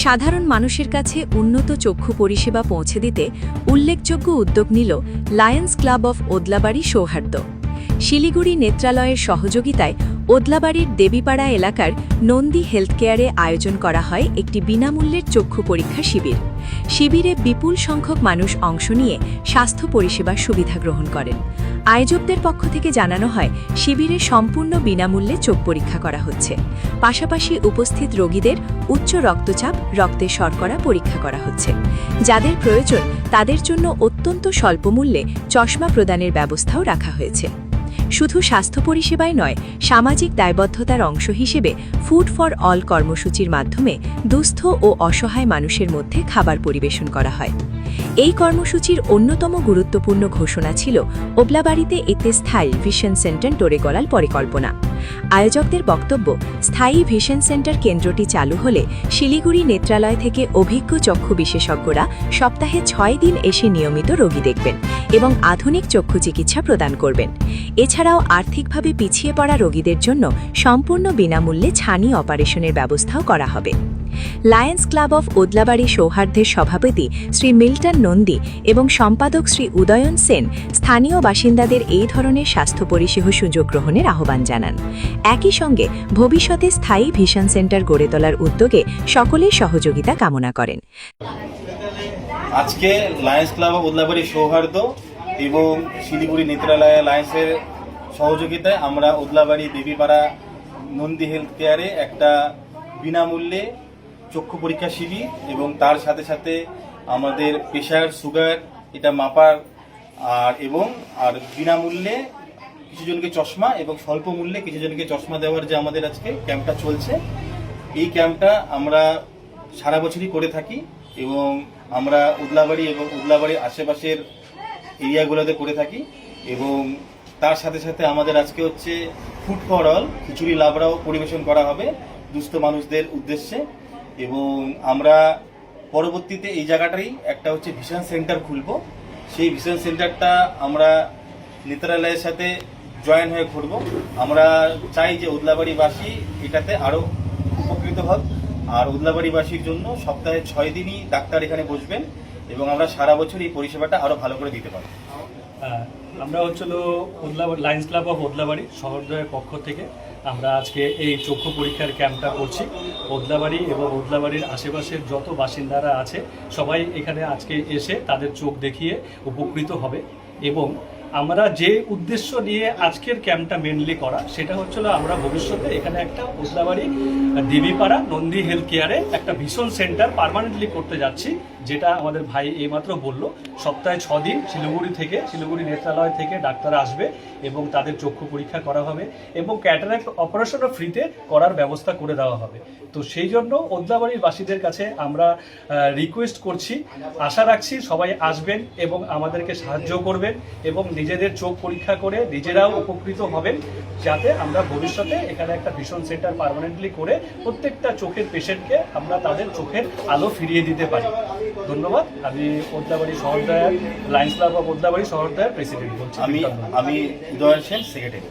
সাধারণ মানুষের কাছে উন্নত চক্ষু পরিষেবা পৌঁছে দিতে উল্লেখযোগ্য উদ্যোগ নিল লায়ন্স ক্লাব অফ ওদলাবাড়ি সৌহার্দ্য। শিলিগুড়ি নেত্রালয়ের সহযোগিতায় ওদলাবাড়ির দেবীপাড়া এলাকার নন্দী হেলথকেয়ারে আয়োজন করা হয় একটি বিনামূল্যের চক্ষু পরীক্ষা শিবির। শিবিরে বিপুল সংখ্যক মানুষ অংশ নিয়ে স্বাস্থ্য পরিষেবার সুবিধা গ্রহণ করেন। আয়োজকদের পক্ষ থেকে জানানো হয়, শিবিরে সম্পূর্ণ বিনামূল্যে চোখ পরীক্ষা করা হচ্ছে। পাশাপাশি উপস্থিত রোগীদের উচ্চ রক্তচাপ, রক্তে শর্করা পরীক্ষা করা হচ্ছে। যাদের প্রয়োজন তাদের জন্য অত্যন্ত স্বল্পমূল্যে চশমা প্রদানের ব্যবস্থাও রাখা হয়েছে। শুধু স্বাস্থ্য পরিষেবাই নয়, সামাজিক দায়বদ্ধতার অংশ হিসেবে ফুড ফর অল কর্মসূচির মাধ্যমে দুস্থ ও অসহায় মানুষের মধ্যে খাবার পরিবেশন করা হয়। এই কর্মসূচির অন্যতম গুরুত্বপূর্ণ ঘোষণা ছিল ওদলাবাড়িতে একটি স্থায়ী ভিশন সেন্টার গড়ে তোলার পরিকল্পনা। আয়োজকদের বক্তব্য, স্থায়ী ভিশন সেন্টার কেন্দ্রটি চালু হলে শিলিগুড়ি নেত্রালয় থেকে অভিজ্ঞ চক্ষু বিশেষজ্ঞরা সপ্তাহে 6 দিন এসে নিয়মিত রোগী দেখবেন এবং আধুনিক চক্ষু চিকিৎসা প্রদান করবেন। এছাড়াও আর্থিকভাবে পিছিয়ে পড়া রোগীদের জন্য সম্পূর্ণ বিনামূল্যে ছানি অপারেশনের ব্যবস্থাও করা হবে। লায়ন্স ক্লাব অফ ওদলাবাড়ি সৌহার্দ্যের সভাপতি শ্রী মিল্টন নন্দী এবং সম্পাদক শ্রী উদয়ন সেন স্থানীয় বাসিন্দাদের এই ধরনের স্বাস্থ্য পরিষেবা সুযোগ গ্রহণের আহ্বান জানান। একই সঙ্গে ভবিষ্যতে স্থায়ী ভিশন সেন্টার গড়ে তোলার উদ্যোগে সকলের সহযোগিতা কামনা করেন। আজকে লায়ন্স ক্লাব অফ ওদলাবাড়ি সৌহার্দ্য এবং শিলিগুড়ি নেত্রালয় লায়ন্সের সহযোগিতায় আমরা ওদলাবাড়ি দেবীপাড়া নন্দী হেলথ কেয়ারে একটা বিনামূল্যে চক্ষু পরীক্ষা শিবির এবং তার সাথে সাথে আমাদের প্রেশার, সুগার এটা মাপার আর বিনামূল্যে কিছুজনকে চশমা এবং স্বল্প মূল্যে কিছুজনকে চশমা দেওয়ার যে আমাদের আজকে ক্যাম্পটা চলছে, এই ক্যাম্পটা আমরা সারা বছরই করে থাকি এবং আমরা ওদলাবাড়ি এবং ওদলাবাড়ির আশেপাশের এরিয়াগুলোতে করে থাকি। এবং তার সাথে সাথে আমাদের আজকে হচ্ছে ফুড ফর অল খিচুড়ি লাবড়াও পরিবেশন করা হবে দুস্থ মানুষদের উদ্দেশ্যে। এবং আমরা পরবর্তীতে এই জায়গাটাই একটা হচ্ছে ভিশন সেন্টার খুলব। সেই ভিশন সেন্টারটা আমরা নেত্রালয়ের সাথে জয়েন হয়ে খুলব। আমরা চাই যে ওদলাবাড়িবাসী এটাতে আরও উপকৃত হোক। আর ওদলাবাড়িবাসীর জন্য সপ্তাহে 6 দিনই ডাক্তার এখানে বসবেন এবং আমরা সারা বছর এই পরিষেবাটা আরও ভালো করে দিতে পারব। আমরা হচ্ছিল লায়ন্স ক্লাব অফ ওদলাবাড়ি সহোদয়ের পক্ষ থেকে আমরা আজকে এই চক্ষু পরীক্ষার ক্যাম্পটা করছি। ওদলাবাড়ি এবং ওদলাবাড়ির আশেপাশের যত বাসিন্দারা আছে সবাই এখানে আজকে এসে তাদের চোখ দেখিয়ে উপকৃত হবে। এবং আমরা যে উদ্দেশ্য নিয়ে আজকের ক্যাম্পটা মেনলি করা, সেটা হচ্ছিল আমরা ভবিষ্যতে এখানে একটা ওদলাবাড়ি দেবীপাড়া নন্দী হেলথ কেয়ারে একটা ভিশন সেন্টার পার্মানেন্টলি করতে যাচ্ছি, যেটা আমাদের ভাই এইমাত্র বলল। সপ্তাহে 6 দিন শিলিগুড়ি নেত্রালয় থেকে ডাক্তার আসবে এবং তাদের চক্ষু পরীক্ষা করা হবে এবং ক্যাটারাক্ট অপারেশনও ফ্রিতে করার ব্যবস্থা করে দেওয়া হবে। তো সেই জন্য ওদলাবাড়ির বাসীদের কাছে আমরা রিকোয়েস্ট করছি, আশা রাখছি সবাই আসবেন এবং আমাদেরকে সাহায্য করবেন এবং নিজেদের চোখ পরীক্ষা করে নিজেরাও উপকৃত হবেন, যাতে আমরা ভবিষ্যতে এখানে একটা ভিশন সেন্টার পার্মানেন্টলি করে প্রত্যেকটা চোখের পেশেন্টকে আমরা তাদের চোখের আলো ফিরিয়ে দিতে পারি। ধন্যবাদ। আমি ওদলাবাড়ি শহরদয়ের লায়ন্স ক্লাব অফ ওদলাবাড়ি শহরদয়ের প্রেসিডেন্ট বলছি। আমি উদয়ন সেন, সেক্রেটারি।